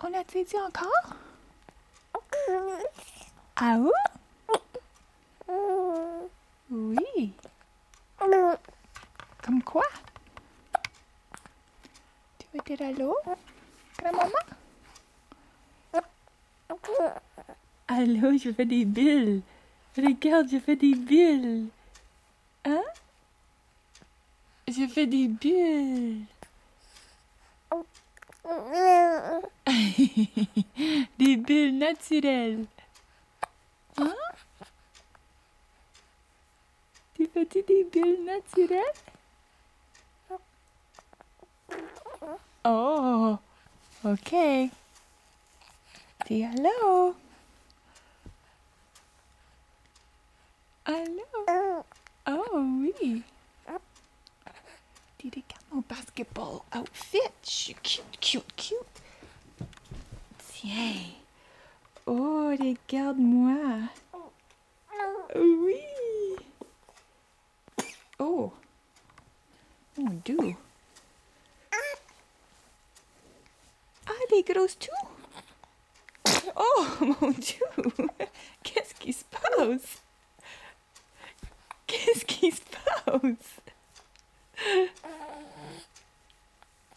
On a dit encore? Ah oui? Oui. Comme quoi? Tu veux dire allô? Grand-maman? Allô, je fais des bulles. Regarde, je fais des bulles. Hein? Je fais des bulles. Des bulles naturelles. Hein? Tu fais des bulles naturelles? Oh, ok. Dis allô? Allô? Oh oui. Dis, regarde mon basketball outfit. Je suis cute, cute, cute. Tiens. Oh, regarde-moi. Oui. Oh. Mon Dieu. Ah, les grosses tout. Oh, mon Dieu. Qu'est-ce qui se passe? Qu'est-ce qui se passe?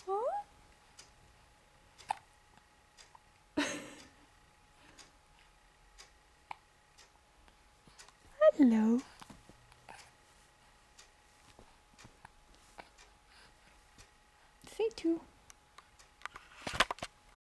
Oh? Hello.